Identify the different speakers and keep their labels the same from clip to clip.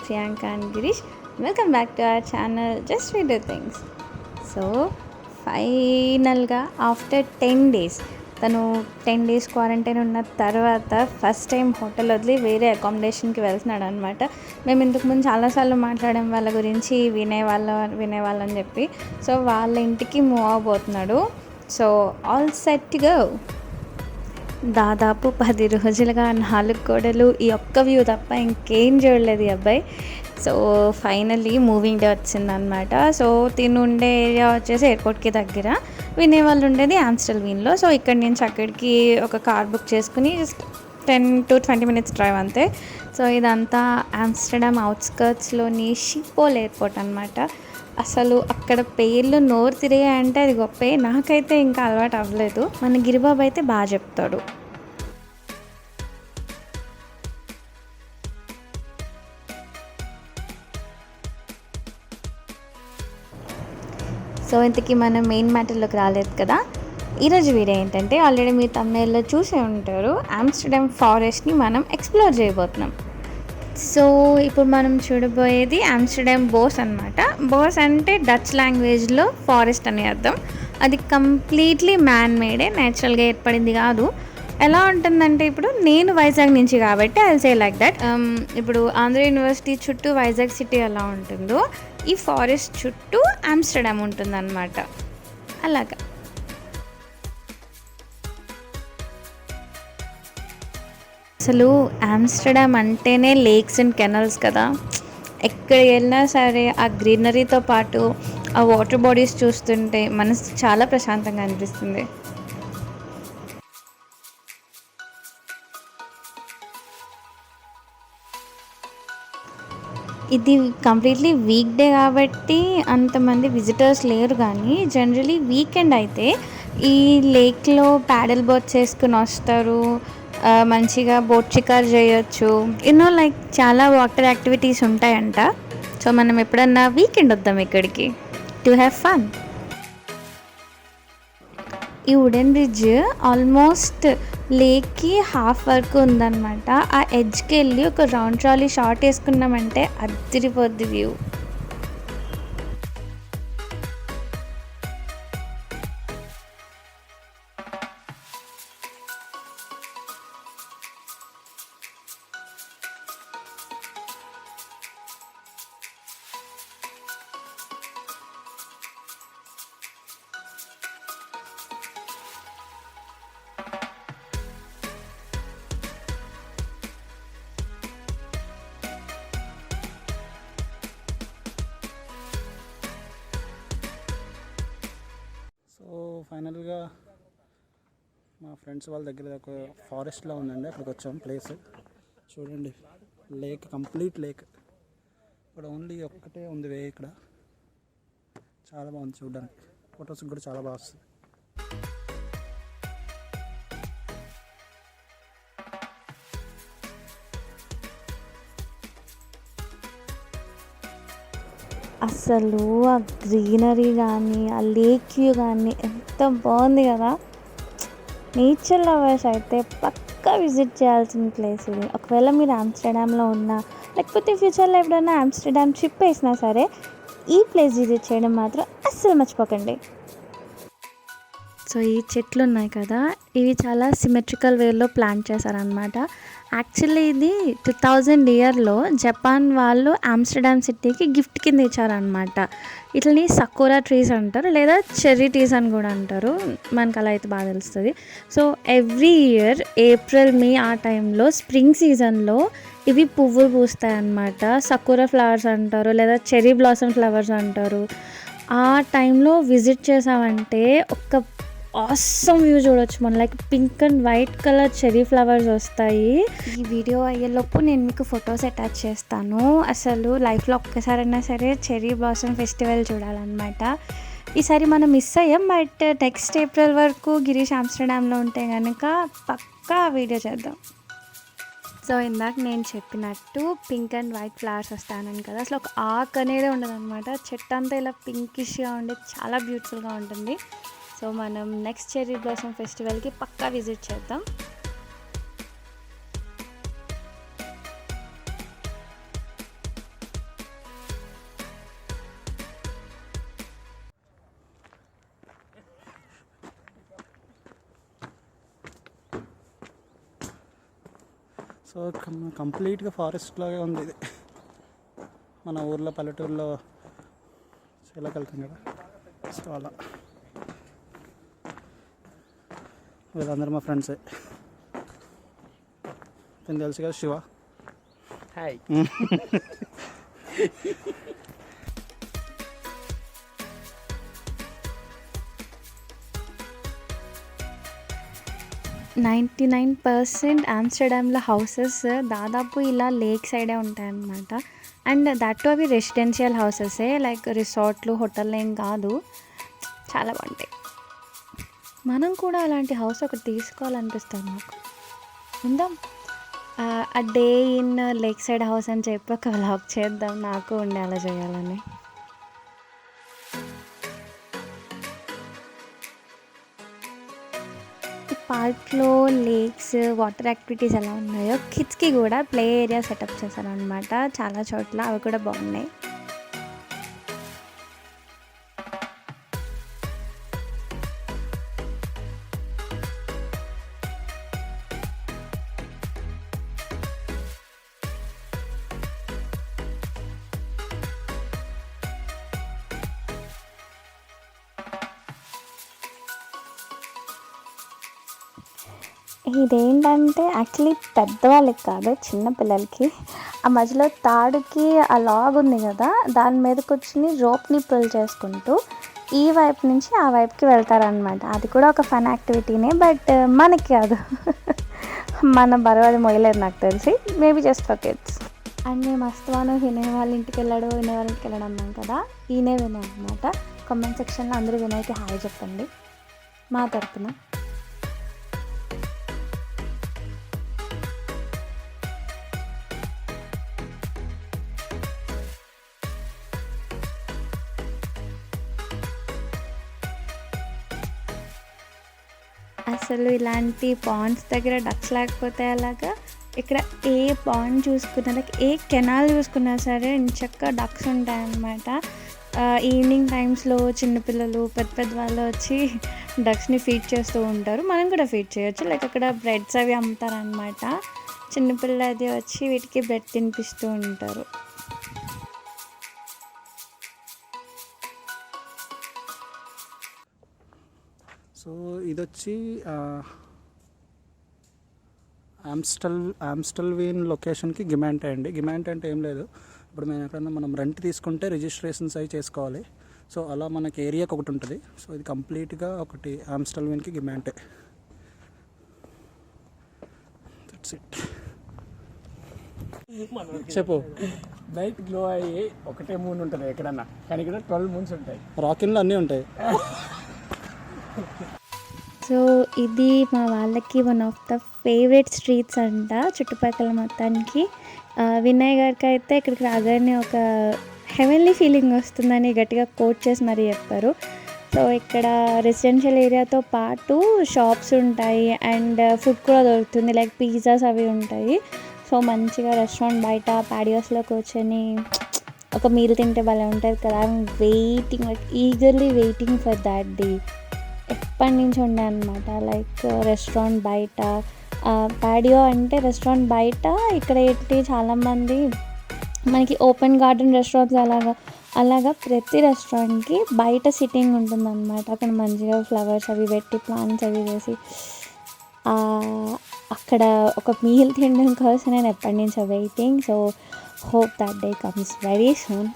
Speaker 1: Priyanka and Girish. Welcome back to our channel Just We Do Things. So ఫైనల్గా after 10 days తను 10 days quarantine ఉన్న తర్వాత first time hotel వదిలి వేరే అకామిడేషన్కి వెళ్తున్నాడు అనమాట. మేము ఇంతకుముందు చాలాసార్లు మాట్లాడాం వాళ్ళ గురించి, వినేవాళ్ళని చెప్పి. సో వాళ్ళ ఇంటికి మూవ్ అవబోతున్నాడు. So all set go. దాదాపు 10 రోజులుగా 4 గోడలు, ఈ ఒక్క వ్యూ తప్ప ఇంకేం చూడలేదు ఈ అబ్బాయి. సో ఫైనల్లీ మూవింగ్ డే వచ్చిందనమాట. సో తిను ఉండే ఏరియా వచ్చేసి ఎయిర్పోర్ట్కి దగ్గర, వినే వాళ్ళు ఉండేది ఆమ్స్టర్డామ్లో. సో ఇక్కడి నుంచి అక్కడికి ఒక కార్ బుక్ చేసుకుని జస్ట్ 10 to 20 minutes డ్రైవ్ అంతే. సో ఇదంతా ఆమ్స్టర్డామ్ అవుట్స్కర్ట్స్లోని షిపోల్ ఎయిర్పోర్ట్ అనమాట. అసలు అక్కడ పేర్లు నోరు తిరిగాయంటే అది గొప్పే. నాకైతే ఇంకా అలవాటు అవ్వలేదు. మన గిరిబాబు అయితే బాగా చెప్తాడు. సో ఇంతకీ మనం మెయిన్ మ్యాటర్లోకి రాలేదు కదా. ఈరోజు వీడియో ఏంటంటే, ఆల్రెడీ మీరు తమిళలో చూసే ఉంటారు, ఆమ్స్టర్డామ్ ఫారెస్ట్ని మనం ఎక్స్ప్లోర్ చేయబోతున్నాం. సో ఇప్పుడు మనం చూడబోయేది ఆమ్స్టర్డామ్ బోస్ అనమాట. బోస్ అంటే డచ్ లాంగ్వేజ్లో ఫారెస్ట్ అని అర్థం. అది కంప్లీట్లీ మ్యాన్ మేడే, నేచురల్గా ఏర్పడింది కాదు. ఎలా ఉంటుందంటే, ఇప్పుడు నేను వైజాగ్ నుంచి కాబట్టి I will say like that. ఇప్పుడు ఆంధ్ర యూనివర్సిటీ చుట్టూ వైజాగ్ సిటీ ఎలా ఉంటుందో, ఈ ఫారెస్ట్ చుట్టూ ఆమ్స్టర్డామ్ ఉంటుందన్నమాట. అలాగా అసలు ఆమ్స్టర్డామ్ అంటేనే లేక్స్ అండ్ కెనల్స్ కదా. ఎక్కడికి వెళ్ళినా సరే ఆ గ్రీనరీతో పాటు ఆ వాటర్ బాడీస్ చూస్తుంటే మనసు చాలా ప్రశాంతంగా అనిపిస్తుంది. ఇది కంప్లీట్లీ వీక్ డే కాబట్టి అంతమంది విజిటర్స్ లేరు, కానీ జనరలీ వీకెండ్ అయితే ఈ లేక్లో ప్యాడల్ బోట్స్ వేసుకుని వస్తారు. మంచిగా బోట్ షికార్ చేయొచ్చు. లైక్ చాలా వాటర్ యాక్టివిటీస్ ఉంటాయంట. సో మనం ఎప్పుడన్నా వీకెండ్ వద్దాం ఇక్కడికి టు హ్యావ్ ఫన్. ఈ వుడెన్ బ్రిడ్జ్ ఆల్మోస్ట్ లేక్కి హాఫ్ వరకు ఉందన్నమాట. ఆ ఎడ్జ్కి వెళ్ళి ఒక రౌండ్ ట్రాలీ షార్ట్ వేసుకున్నామంటే అదిరిపోద్ది వ్యూ.
Speaker 2: ఫైనల్గా మా ఫ్రెండ్స్ వాళ్ళ దగ్గర ఒక ఫారెస్ట్లో ఉందండి, అక్కడికి వచ్చాం. ప్లేస్ చూడండి, లేక్, కంప్లీట్ లేక్. ఇక్కడ ఓన్లీ ఒక్కటే ఉంది వే. ఇక్కడ చాలా బాగుంది చూడడానికి, ఫొటోస్ కూడా చాలా బాగా వస్తుంది.
Speaker 1: అసలు ఆ గ్రీనరీ కానీ ఆ లేక్ వ్యూ కానీ ఎంత బాగుంది కదా. నేచర్ లవర్స్ అయితే పక్కా విజిట్ చేయాల్సిన ప్లేస్ ఇది. ఒకవేళ మీరు ఆమ్స్టర్డామ్లో ఉన్నా, లేకపోతే ఫ్యూచర్లో ఎప్పుడైనా ఆమ్స్టర్డామ్ ట్రిప్ వేసినా సరే, ఈ ప్లేస్ విజిట్ చేయడం మాత్రం అస్సలు మర్చిపోకండి. సో ఈ చెట్లు ఉన్నాయి కదా, ఇవి చాలా సిమెట్రికల్ వేలో ప్లాంట్ చేశారనమాట. యాక్చువల్లీ ఇది 2000 ఇయర్లో జపాన్ వాళ్ళు ఆమ్స్టర్డామ్ సిటీకి గిఫ్ట్ కింద ఇచ్చారనమాట. ఇట్లని సకోరా ట్రీస్ అంటారు, లేదా చెర్రీ ట్రీస్ అని కూడా అంటారు. మనకు అలా అయితే బాగా తెలుస్తుంది. సో ఎవ్రీ ఇయర్ ఏప్రిల్, మే ఆ టైంలో, స్ప్రింగ్ సీజన్లో ఇవి పువ్వులు పూస్తాయి అన్నమాట. సకోరా ఫ్లవర్స్ అంటారు, లేదా చెర్రీ బ్లాసమ్ ఫ్లవర్స్ అంటారు. ఆ టైంలో విజిట్ చేసామంటే ఒక ఆసమ్ వ్యూ చూడొచ్చు మనం. Like pink and white colour cherry flowers వస్తాయి. ఈ వీడియో అయ్యేలోపు నేను మీకు ఫొటోస్ అటాచ్ చేస్తాను. అసలు లైఫ్లో ఒక్కసారైనా సరే చెర్రీ బ్లాసమ్ ఫెస్టివల్ చూడాలన్నమాట. ఈసారి మనం మిస్ అయ్యాం, బట్ నెక్స్ట్ ఏప్రిల్ వరకు గిరీష్ ఆమ్స్టర్డామ్లో ఉంటే కనుక పక్కా వీడియో చేద్దాం. సో ఇందాక నేను చెప్పినట్టు పింక్ అండ్ వైట్ ఫ్లవర్స్ వస్తానని కదా, అసలు ఒక ఆక్ అనేది ఉండదు అనమాట. చెట్టు అంతా ఇలా పింకిష్గా ఉండి చాలా బ్యూటిఫుల్గా ఉంటుంది. సో మనం నెక్స్ట్ చెర్రీ బ్లాసమ్ ఫెస్టివల్కి పక్కా విజిట్ చేద్దాం.
Speaker 2: సో కంప్లీట్గా ఫారెస్ట్ లాగే ఉంది ఇది. మన ఊర్లో పల్లెటూరులో ఎలా వెళ్తాం కదా, సో అలా. వీళ్ళందరూ మా ఫ్రెండ్సే. తను తెలుసు కదా, శివ.
Speaker 3: హాయ్.
Speaker 1: 99% ఆమ్స్టర్డామ్‌లో హౌసెస్ దాదాపు ఇలా లేక్ సైడే ఉంటాయన్నమాట. అండ్ దట్ అవి రెసిడెన్షియల్ హౌసెసే, లైక్ రిసార్ట్లు, హోటల్ ఏం కాదు. చాలా బాగుంటాయి. మనం కూడా అలాంటి హౌస్ ఒకటి తీసుకోవాలనిపిస్తుంది నాకు. ఉందాం. ఆ day in lake side house అని చెప్పి ఒక వ్లాగ్ చేద్దాం. నాకు ఉండే అలా చేయాలని. పార్క్లో లేక్స్, వాటర్ యాక్టివిటీస్ ఎలా ఉన్నాయో కిడ్స్కి కూడా ప్లే ఏరియా సెటప్ చేశారనమాట చాలా చోట్ల. అవి కూడా బాగున్నాయి. ఇదేంటంటే యాక్చువల్లీ పెద్దవాళ్ళకి కాదు, చిన్నపిల్లలకి. ఆ మధ్యలో తాడుకి ఆ లాగ్ ఉంది కదా, దాని మీద కూర్చుని రోప్ని పుల్ చేసుకుంటూ ఈ వైపు నుంచి ఆ వైపుకి వెళ్తారనమాట. అది కూడా ఒక ఫన్ యాక్టివిటీనే, బట్ మనకి కాదు. మన బరువు మొయ్యలేదు నాకు తెలిసి. Maybe just for kids. And మేము మస్తవాను వినయ్ వాళ్ళ ఇంటికి వెళ్ళాడు, వినయ్ వాళ్ళ ఇంటికి వెళ్ళడం అన్నాం కదా, ఈయనే వినయ్ అనమాట. కామెంట్ సెక్షన్లో అందరూ వినయ్కి హాయ్ చెప్పండి మా తరపున. అసలు ఇలాంటి పాండ్స్ దగ్గర డక్స్ లేకపోతే అలాగా. ఇక్కడ ఏ పాండ్ చూసుకున్నా, లైక్ ఏ కెనాల్ చూసుకున్నా సరే చక్కగా డక్స్ ఉంటాయన్నమాట. ఈవినింగ్ టైమ్స్లో చిన్నపిల్లలు, పెద్ద వాళ్ళు వచ్చి డక్స్ని ఫీడ్ చేస్తూ ఉంటారు. మనం కూడా ఫీడ్ చేయొచ్చు. లైక్ అక్కడ బ్రెడ్స్ అవి అమ్ముతారనమాట. చిన్నపిల్లది వచ్చి వీటికి బ్రెడ్ తినిపిస్తూ ఉంటారు.
Speaker 2: సో ఇది వచ్చి ఆమ్స్టల్వీన్ లొకేషన్కి గిమాంటే అండి. గిమాంటే అంటే ఏం లేదు, ఇప్పుడు మేము ఎక్కడన్నా మనం రెంట్ తీసుకుంటే రిజిస్ట్రేషన్స్ అవి చేసుకోవాలి. సో అలా మనకి ఏరియాకి ఒకటి ఉంటుంది. సో ఇది కంప్లీట్గా ఒకటి ఆమ్స్టల్వీన్కి గిమాంటే. That's it. చెప్పు.
Speaker 3: నైట్ గ్లో అయ్యి ఒకటే మూన్ ఉంటుంది ఎక్కడన్నా, కానీ ఇక్కడ 12 మూన్స్ ఉంటాయి.
Speaker 2: రాకిన్లో అన్నీ ఉంటాయి.
Speaker 1: సో ఇది మా వాళ్ళకి one of the favourite streets అంట చుట్టుపక్కల మొత్తానికి. వినయ్ గారికి అయితే ఇక్కడికి రాగానే ఒక హెవెన్లీ ఫీలింగ్ వస్తుందని గట్టిగా కోట్ చేసి మరీ చెప్పారు. సో ఇక్కడ రెసిడెన్షియల్ ఏరియాతో పాటు షాప్స్ ఉంటాయి అండ్ ఫుడ్ కూడా దొరుకుతుంది, లైక్ పిజ్జాస్ అవి ఉంటాయి. సో మంచిగా రెస్టారెంట్ బయట ప్యాడియోస్లో కూర్చొని ఒక మీల్ తింటే భలే ఉంటుంది కదా. I'm waiting, like eagerly waiting for that day. ఎప్పటి నుంచి ఉండే అనమాట. లైక్ రెస్టారెంట్ బయట, ప్యాడియో అంటే రెస్టారెంట్ బయట. ఇక్కడ ఏంటి చాలామంది మనకి ఓపెన్ గార్డెన్ రెస్టారెంట్స్ అలాగా ప్రతి రెస్టారెంట్కి బయట సిట్టింగ్ ఉంటుందన్నమాట. అక్కడ మంచిగా ఫ్లవర్స్ అవి పెట్టి, ప్లాంట్స్ అవి వేసి అక్కడ ఒక మీల్ తినడం కోసం నేను ఎప్పటి నుంచో waiting. So hope that day comes very soon.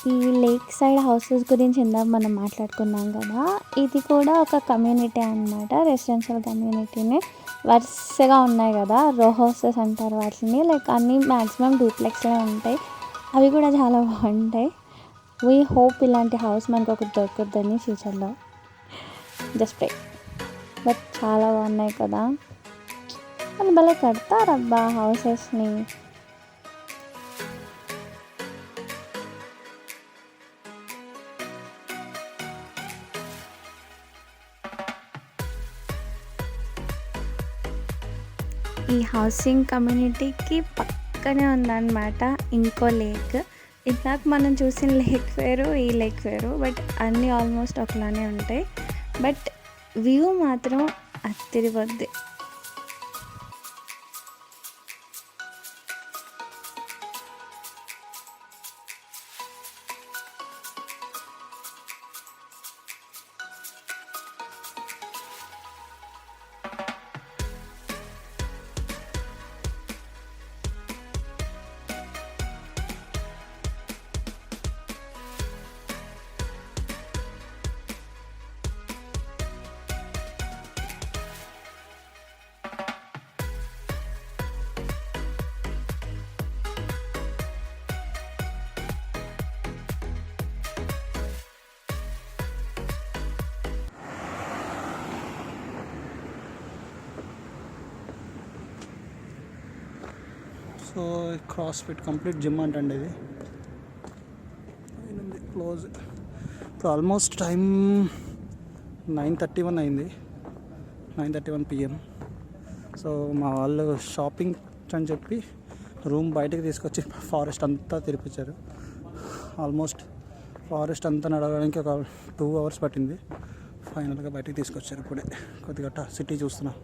Speaker 1: ఈ లేక్ సైడ్ హౌసెస్ గురించి ఇందాక మనం మాట్లాడుకున్నాం కదా, ఇది కూడా ఒక కమ్యూనిటీ అనమాట, రెసిడెన్షియల్ కమ్యూనిటీనే. వరుసగా ఉన్నాయి కదా, రో హౌసెస్ అంటారు వాటిని. లైక్ అన్నీ మ్యాక్సిమం డూప్లెక్స్లే ఉంటాయి. అవి కూడా చాలా బాగుంటాయి. వీ హోప్ ఇలాంటి హౌస్ మనకు ఒకటి దొరుకుతుందని ఫ్యూచర్లో. జస్ట్ బట్ చాలా బాగున్నాయి కదా, వాళ్ళు భలే కడతారబ్బా హౌసెస్ని. ఈ హౌసింగ్ కమ్యూనిటీకి పక్కనే ఉందన్నమాట ఇంకో లేక్. ఇందాక మనం చూసిన లేక్ వేరు, ఈ లేక్ వేరు, బట్ అన్నీ ఆల్మోస్ట్ ఒకలానే ఉంటాయి. బట్ వ్యూ మాత్రం అదిరిపోద్ది.
Speaker 2: So CrossFit complete gym అంటండి ఇది. క్లోజ్. ఇప్పుడు ఆల్మోస్ట్ టైం 9:31 అయింది, 9:31 PM. సో మా వాళ్ళు షాపింగ్ అని చెప్పి రూమ్ బయటకు తీసుకొచ్చి ఫారెస్ట్ అంతా తిరిపించారు. ఆల్మోస్ట్ ఫారెస్ట్ అంతా నడవడానికి ఒక 2 hours పట్టింది. ఫైనల్గా బయటకు తీసుకొచ్చారు. ఇప్పుడే కొద్దిగా సిటీ చూస్తున్నా.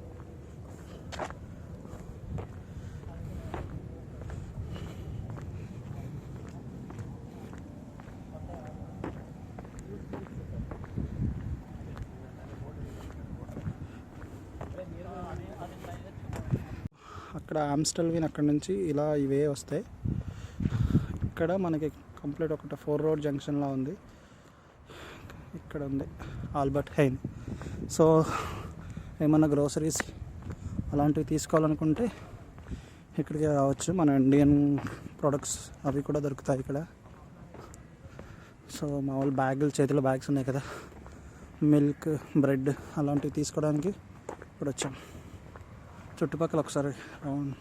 Speaker 2: అక్కడ ఆమ్స్టల్విన్ అక్కడ నుంచి ఇలా ఇవే వస్తాయి. ఇక్కడ మనకి కంప్లీట్ ఒకటి 4 road జంక్షన్లా ఉంది. ఇక్కడ ఉంది ఆల్బర్ట్ హైన్. సో ఏమన్నా గ్రోసరీస్ అలాంటివి తీసుకోవాలనుకుంటే ఇక్కడికి రావచ్చు. మన ఇండియన్ ప్రొడక్ట్స్ అవి కూడా దొరుకుతాయి ఇక్కడ. సో మామూలు బ్యాగులు, చేతిలో బ్యాగ్స్ ఉన్నాయి కదా, మిల్క్, బ్రెడ్ అలాంటివి తీసుకోవడానికి ఇప్పుడు వచ్చాం. చుట్టుపక్కల ఒకసారి రౌండ్.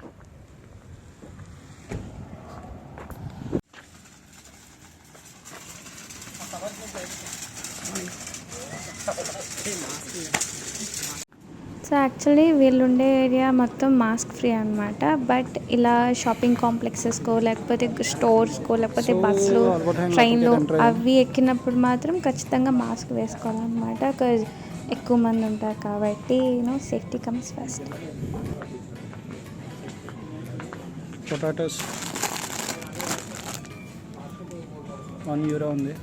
Speaker 1: సో యాక్చువల్లీ వీళ్ళుండే ఏరియా మొత్తం మాస్క్ ఫ్రీ అనమాట. బట్ ఇలా షాపింగ్ కాంప్లెక్సెస్కో, లేకపోతే స్టోర్స్కో, లేకపోతే బస్సులు, ట్రైన్లు అవి ఎక్కినప్పుడు మాత్రం ఖచ్చితంగా మాస్క్ వేసుకోవాలన్నమాట. బికాజ్ ఎక్కువ మంది ఉంటారు కాబట్టి సేఫ్టీ కమ్స్ ఫస్ట్.
Speaker 2: పొటాటోస్ €1 ఉంది.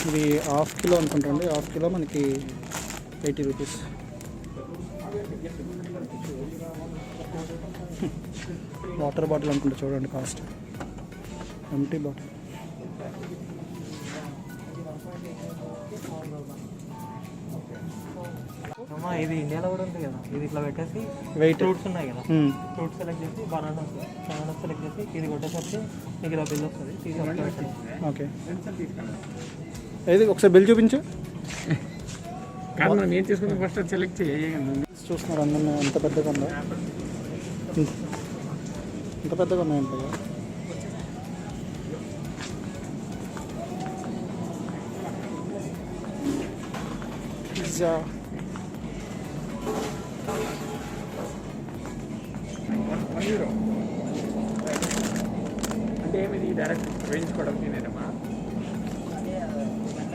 Speaker 2: ఇది ½ కిలో అనుకుంటుంది. ½ కిలో మనకి 80 రూపీస్. వాటర్ బాటిల్ అనుకుంటా, చూడండి కాస్ట్. Empty bottle.
Speaker 4: ఇది ఇండియాలో కూడా ఉంది కదా, ఇది ఇట్లా పెట్టేసి
Speaker 2: వెయిట్
Speaker 4: ఫ్రూట్స్ ఉన్నాయి కదా, ఫ్రూట్స్ సెలెక్ట్ చేసి బనానా సెలెక్ట్ చేసి ఇది కొట్టేసరికి మీకు ఇలా బిల్ వస్తుంది. తీసుకొని
Speaker 2: ఓకే, ఏది ఒకసారి బిల్ చూపించు.
Speaker 3: కానీ మనం ఏం తీసుకుని ఫస్ట్ సెలెక్ట్ చేయండి.
Speaker 2: చూస్తున్నారు అందరూ ఎంత పెద్దగా ఉందో, ఎంత పెద్దగా ఉన్నాయంట. పిజ్జా,
Speaker 3: €1 అంటే ఏమిది డైరెక్ట్ వేయించుకోవడం తినేదమ్మా.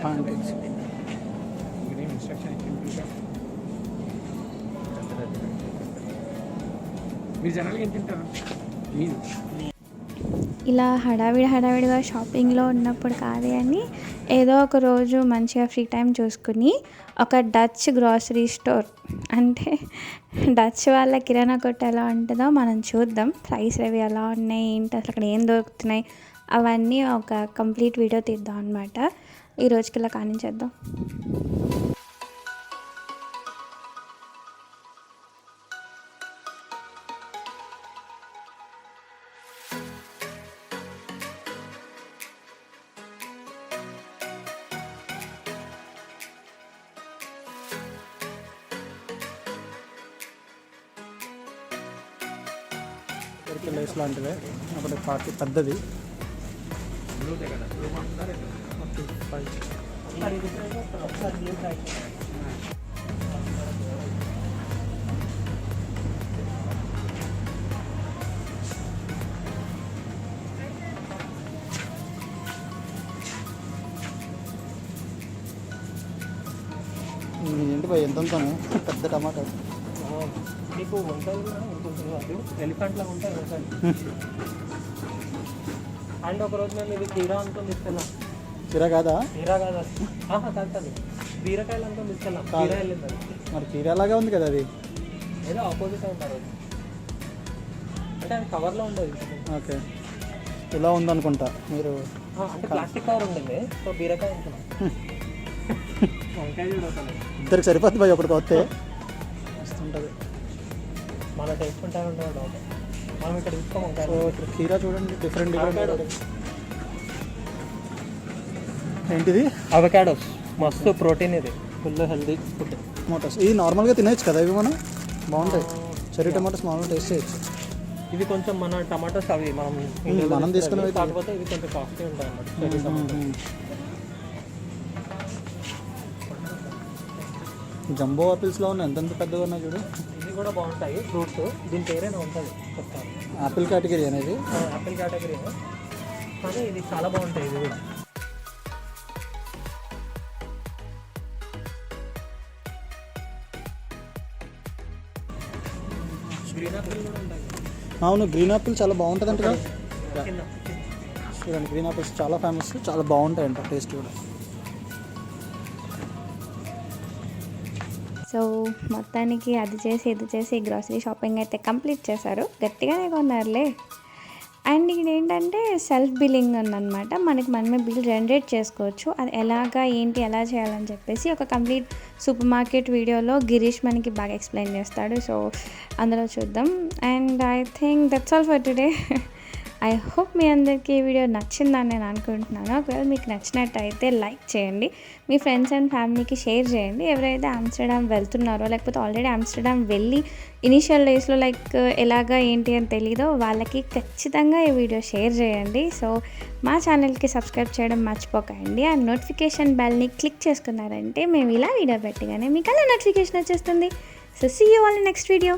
Speaker 2: పాన్కేక్స్.
Speaker 3: ఇన్స్ట్రక్షన్ మీరు జనరల్గా ఏం తింటారు మీరు?
Speaker 1: ఇలా హడావిడిగా షాపింగ్లో ఉన్నప్పుడు కాదు కానీ ఏదో ఒక రోజు మంచిగా ఫ్రీ టైం చూసుకుని ఒక డచ్ గ్రాసరీ స్టోర్, అంటే డచ్ వాళ్ళ కిరాణా కొట్టు ఎలా ఉంటుందో మనం చూద్దాం. ప్రైస్ అవి ఎలా ఉన్నాయి, ఏంటి, అసలు అక్కడ ఏం దొరుకుతున్నాయి అవన్నీ ఒక కంప్లీట్ వీడియో తీద్దాం అనమాట. ఈ రోజుకి ఇలా కానించేద్దాం.
Speaker 2: లేస్ లాంటివే ఒకటి పార్టీ పెద్దది. ఏంటి భయ్ ఎంత ఉంటాను పెద్ద టమాటా.
Speaker 4: మీకు ఉంటుంది కూడా ఇంకొంచెం అది ఎలిఫెంట్ లాగా ఉంటుంది ఉంటుంది. అండ్ ఒకరోజు మేము ఇది కీరా అనుకుని తీసుకెళ్ళాం.
Speaker 2: కీరా కాదా?
Speaker 4: కీరా కాదు, కాదు బీరకాయలు అనుకుని తీసుకెళ్ళాం. కీరా వెళ్ళింది అది.
Speaker 2: మరి కీరాలాగా ఉంది కదా అది.
Speaker 4: ఏదో ఆపోజిట్ ఉంటారు అంటే అది కవర్లో ఉండేది.
Speaker 2: ఓకే, ఇలా ఉందనుకుంటా మీరు.
Speaker 4: అంటే ప్లాస్టిక్ కవర్ ఉండింది. సో బీరకాయ అనుకున్నాం. వంకాయ చూడవుతుంది.
Speaker 2: ఇద్దరికి సరిపోద్ది భయ్ ఒకటికి వస్తే వస్తుంటుంది.
Speaker 4: మన టేస్ట్ ఉంటాయి ఉండదు. మనం ఇక్కడ తీసుకోం వంకాయ.
Speaker 2: సో ఇక్కడ కీరా చూడండి డిఫరెంట్ ఏంటిది?
Speaker 4: అవకాడోస్ మస్తు ప్రోటీన్, ఇది ఫుల్ హెల్దీ ఫుడ్.
Speaker 2: టమాటోస్ ఇది నార్మల్గా తినేయచ్చు కదా ఇవి మనం, బాగుంటాయి. చెర్రీ టమాటోస్ మామూలుగా టేస్ట్ చేయొచ్చు.
Speaker 4: ఇవి కొంచెం మన టమాటోస్ అవి
Speaker 2: మనం తీసుకునేవి
Speaker 4: కాకపోతే ఇవి కొంచెం కాస్ట్లీ ఉంటాయి అన్నమాట. Cherry tomatoes.
Speaker 2: జంబో ఆపిల్స్లో ఉన్నాయి, ఎంతెంత పెద్దగా ఉన్నాయి చూడు.
Speaker 4: ఇవి కూడా బాగుంటాయి ఫ్రూట్స్. దీని పేరేనా ఉంటుంది కొత్త
Speaker 2: ఆపిల్ కేటగిరీ అనేది.
Speaker 4: యాపిల్ కేటగిరీ, కానీ ఇది చాలా బాగుంటాయి. ఇది కూడా గ్రీన్ ఆపిల్ కూడా ఉంటాయి.
Speaker 2: అవును, గ్రీన్ ఆపిల్ చాలా బాగుంటుంది అంట కదా.
Speaker 4: కింద
Speaker 2: చూడండి, గ్రీన్ ఆపిల్స్ చాలా ఫేమస్, చాలా బాగుంటాయి అంట టేస్ట్ కూడా.
Speaker 1: సో మొత్తానికి అది చేసి ఇది చేసి గ్రాసరీ షాపింగ్ అయితే కంప్లీట్ చేశారు. గట్టిగానే కొన్నారులే. అండ్ ఇది ఏంటంటే సెల్ఫ్ బిల్లింగ్ ఉందన్నమాట. మనమే బిల్ జనరేట్ చేసుకోవచ్చు. అది ఎలాగా ఏంటి ఎలా చేయాలని చెప్పేసి ఒక కంప్లీట్ సూపర్ మార్కెట్ వీడియోలో గిరీష్ మనకి బాగా ఎక్స్ప్లెయిన్ చేస్తాడు. సో అందులో చూద్దాం. And I think that's all for today. I hope మీ అందరికీ ఈ వీడియో నచ్చిందని నేను అనుకుంటున్నాను. ఒకవేళ మీకు నచ్చినట్టయితే లైక్ చేయండి, మీ ఫ్రెండ్స్ అండ్ ఫ్యామిలీకి షేర్ చేయండి. ఎవరైతే ఆమ్స్టర్డామ్ వెళ్తున్నారో లేకపోతే ఆల్రెడీ ఆమ్స్టర్డామ్ వెళ్ళి ఇనిషియల్ డేస్లో ఎలాగా ఏంటి అని తెలీదో వాళ్ళకి ఖచ్చితంగా ఈ వీడియో షేర్ చేయండి. సో మా ఛానల్కి సబ్స్క్రైబ్ చేయడం మర్చిపోకండి. ఆ నోటిఫికేషన్ బెల్ని క్లిక్ చేసుకున్నారంటే మేము ఇలా వీడియో పెట్టగానే మీకు అలా నోటిఫికేషన్ వచ్చేస్తుంది. So see you all in next video.